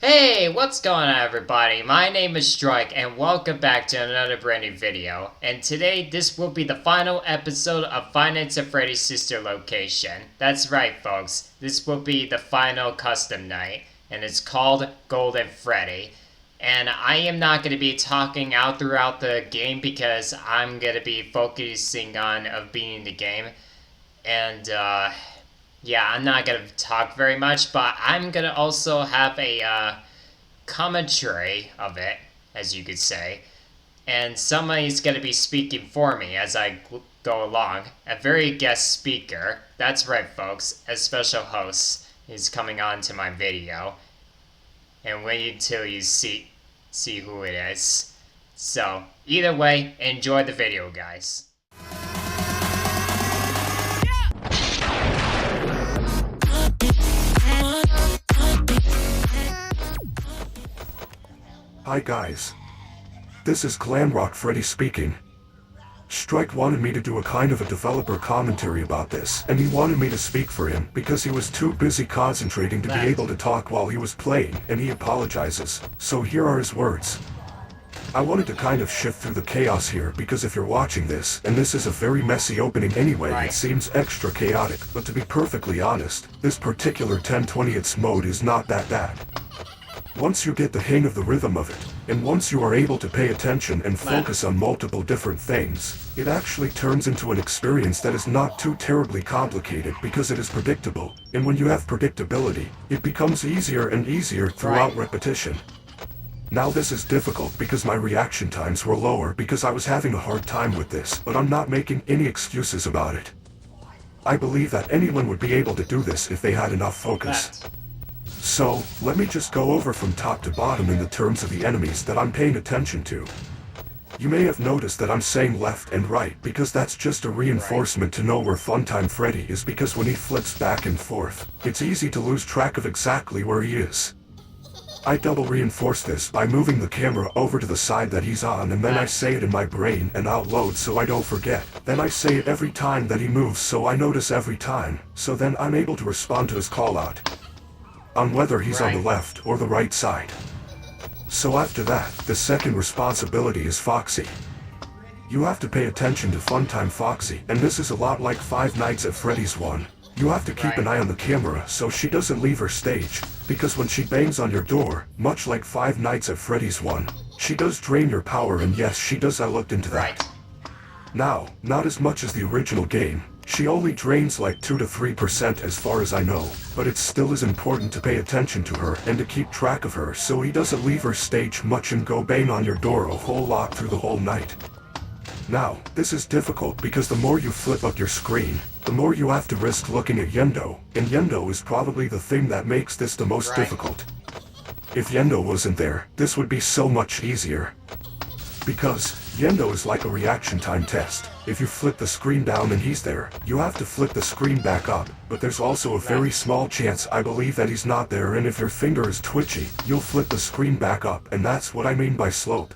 Hey, what's going on everybody? My name is Strike and welcome back to another brand new video. And today this will be the final episode of Five Nights at Freddy's Sister Location. That's right folks, this will be the final custom night and it's called Golden Freddy. And I am not going to be talking out throughout the game because I'm going to be focusing on beating the game. And yeah, I'm not gonna talk very much, but I'm gonna also have a commentary of it, as you could say, and somebody's gonna be speaking for me as I go along. A very guest speaker. That's right, folks. A special host is coming on to my video, and wait until you see who it is. So either way, enjoy the video, guys. Hi guys. This is Glamrock Freddy speaking. Strike wanted me to do a kind of a developer commentary about this, and he wanted me to speak for him because he was too busy concentrating to be able to talk while he was playing, and he apologizes. So here are his words. I wanted to kind of shift through the chaos here because if you're watching this, and this is a very messy opening anyway, it seems extra chaotic, but to be perfectly honest, this particular 10/20ths mode is not that bad. Once you get the hang of the rhythm of it, and once you are able to pay attention and focus on multiple different things, it actually turns into an experience that is not too terribly complicated because it is predictable, and when you have predictability, it becomes easier and easier throughout repetition. Now this is difficult because my reaction times were lower because I was having a hard time with this, but I'm not making any excuses about it. I believe that anyone would be able to do this if they had enough focus. So, let me just go over from top to bottom in the terms of the enemies that I'm paying attention to. You may have noticed that I'm saying left and right because that's just a reinforcement to know where Funtime Freddy is because when he flips back and forth, it's easy to lose track of exactly where he is. I double reinforce this by moving the camera over to the side that he's on and then I say it in my brain and out loud so I don't forget. Then I say it every time that he moves so I notice every time, so then I'm able to respond to his call out on whether he's on the left or the right side. So after that, the second responsibility is Foxy. You have to pay attention to Funtime Foxy, and this is a lot like Five Nights at Freddy's 1. You have to keep an eye on the camera so she doesn't leave her stage, because when she bangs on your door, much like Five Nights at Freddy's 1, she does drain your power, and yes, she does. I looked into that. Now, not as much as the original game. She only drains like 2 to 3% as far as I know, but it still is important to pay attention to her and to keep track of her so he doesn't leave her stage much and go bang on your door a whole lot through the whole night. Now, this is difficult because the more you flip up your screen, the more you have to risk looking at Yendo, and Yendo is probably the thing that makes this the most difficult. If Yendo wasn't there, this would be so much easier. Because Yendo is like a reaction time test. If you flip the screen down and he's there, you have to flip the screen back up, but there's also a very small chance I believe that he's not there, and if your finger is twitchy, you'll flip the screen back up, and that's what I mean by slope.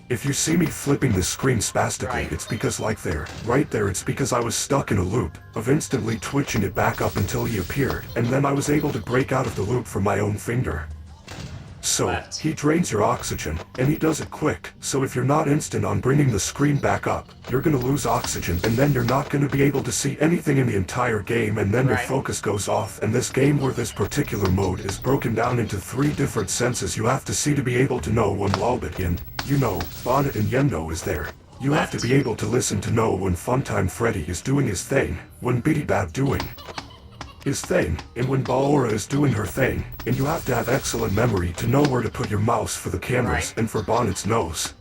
If you see me flipping the screen spastically, it's because right there it's because I was stuck in a loop, of instantly twitching it back up until he appeared, and then I was able to break out of the loop from my own finger. So, he drains your oxygen, and he does it quick, so if you're not instant on bringing the screen back up, you're gonna lose oxygen, and then you're not gonna be able to see anything in the entire game, and then your focus goes off, and this game where this particular mode is broken down into 3 different senses you have to see to be able to know when Lolbit and, Bonnet and Yendo is there. You have to be able to listen to know when Funtime Freddy is doing his thing, when Bidybab doing his thing, and when Baora is doing her thing, and you have to have excellent memory to know where to put your mouse for the cameras and for Bonnet's nose.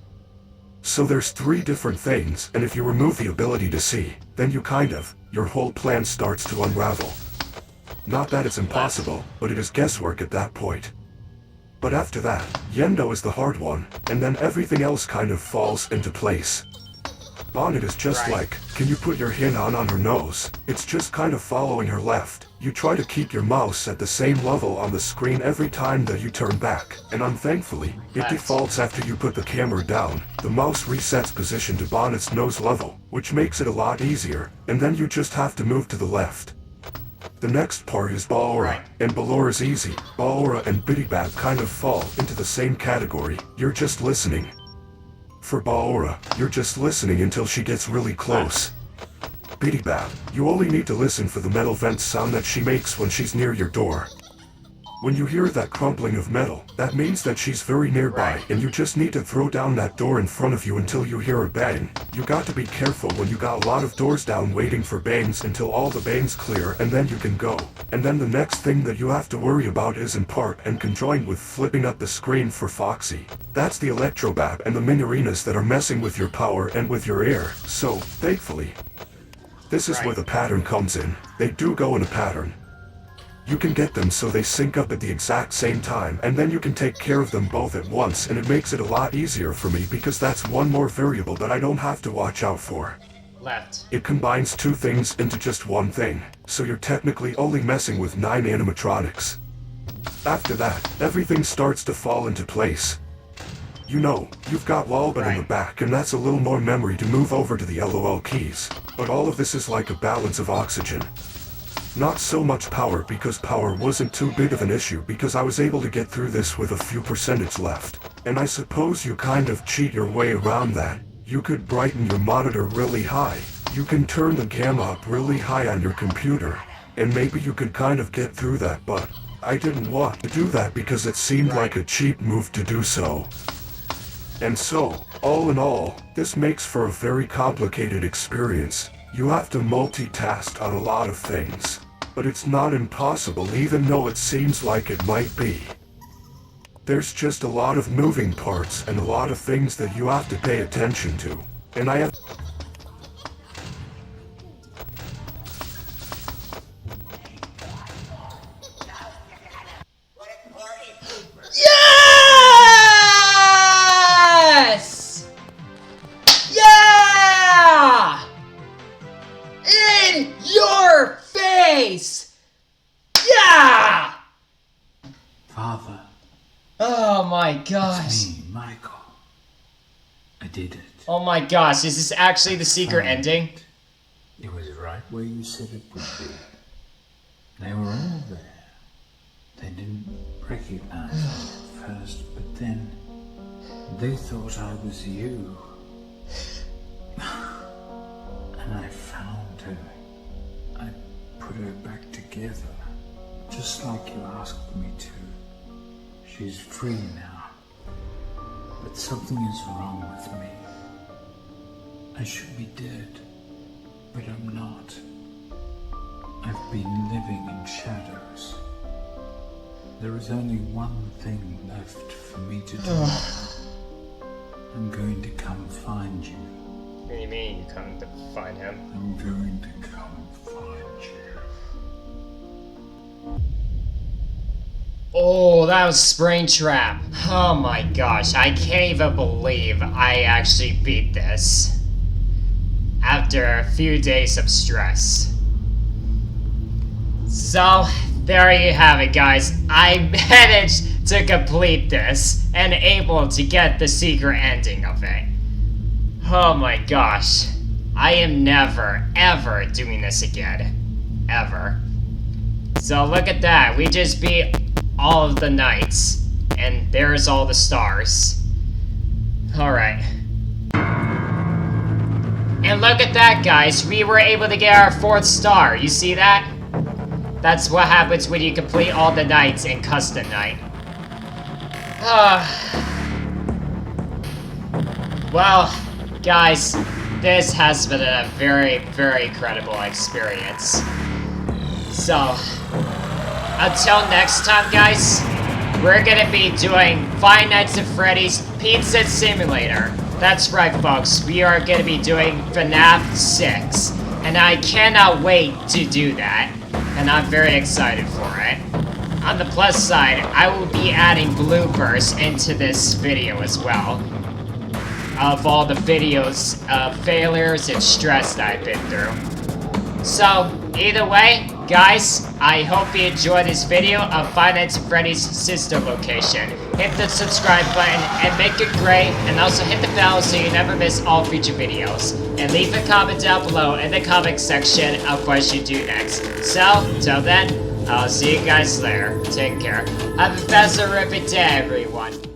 So there's 3 different things, and if you remove the ability to see, then your whole plan starts to unravel. Not that it's impossible, but it is guesswork at that point. But after that, Yendo is the hard one, and then everything else kind of falls into place. Bonnet is just like, can you put your hand on her nose? It's just kind of following her left. You try to keep your mouse at the same level on the screen every time that you turn back, and unthankfully, it defaults after you put the camera down. The mouse resets position to Bonnet's nose level, which makes it a lot easier, and then you just have to move to the left. The next part is Ballora, Right. and Ballora's easy. Ballora and Bidybab kind of fall into the same category. You're just listening. For Ballora, you're just listening until she gets really close. Bidybab, you only need to listen for the metal vent sound that she makes when she's near your door. When you hear that crumpling of metal, that means that she's very nearby, Right. and you just need to throw down that door in front of you until you hear a bang. You got to be careful when you got a lot of doors down waiting for bangs until all the bangs clear, and then you can go. And then the next thing that you have to worry about is in part and conjoined with flipping up the screen for Foxy. That's the Electrobab and the Minirenas that are messing with your power and with your air, so, thankfully. This is where the pattern comes in. They do go in a pattern. You can get them so they sync up at the exact same time, and then you can take care of them both at once, and it makes it a lot easier for me because that's one more variable that I don't have to watch out for. Left. It combines two things into just one thing, so you're technically only messing with 9 animatronics. After that, everything starts to fall into place. You know, you've got Lolbit in the back, and that's a little more memory to move over to the LOL keys, but all of this is like a balance of oxygen. Not so much power, because power wasn't too big of an issue because I was able to get through this with a few percentage left. And I suppose you kind of cheat your way around that. You could brighten your monitor really high. You can turn the gamma up really high on your computer. And maybe you could kind of get through that, but I didn't want to do that because it seemed like a cheap move to do so. And so, all in all, this makes for a very complicated experience. You have to multitask on a lot of things. But it's not impossible even though it seems like it might be. There's just a lot of moving parts and a lot of things that you have to pay attention to. And I have... Yes! Yeah! In your face! Yeah! Father, Oh my it's gosh. me, Michael. I did it. Oh my gosh, is this actually the secret Found ending? it. It was right where you said it would be. They were all there. They didn't recognize me at first, but then they thought I was you. And I found her. I put her back together, just like you asked me to. She's free now. But something is wrong with me. I should be dead, but I'm not. I've been living in shadows. There is only one thing left for me to do. I'm going to come find you. What do you mean you come to find him? I'm going to come find you. Oh, that was Springtrap. Oh my gosh, I can't even believe I actually beat this. After a few days of stress. So, there you have it, guys. I managed to complete this and able to get the secret ending of it. Oh my gosh. I am never, ever doing this again. Ever. So look at that. We just beat all of the nights. And there's all the stars. Alright. And look at that, guys. We were able to get our 4th star. You see that? That's what happens when you complete all the nights in Custom Night. Well, guys, this has been a very, very incredible experience. So, until next time, guys, we're gonna be doing Five Nights at Freddy's Pizza Simulator. That's right, folks, we are gonna be doing Fnaf 6. And I cannot wait to do that. And I'm very excited for it. On the plus side, I will be adding bloopers into this video as well. Of all the videos of failures and stress that I've been through. So, either way, Guys, I hope you enjoyed this video of Five Nights at Freddy's sister location. Hit the subscribe button and make it great, and also hit the bell so you never miss all future videos. And leave a comment down below in the comment section of what you do next. So, till then, I'll see you guys later. Take care. Have a fantastic day, everyone.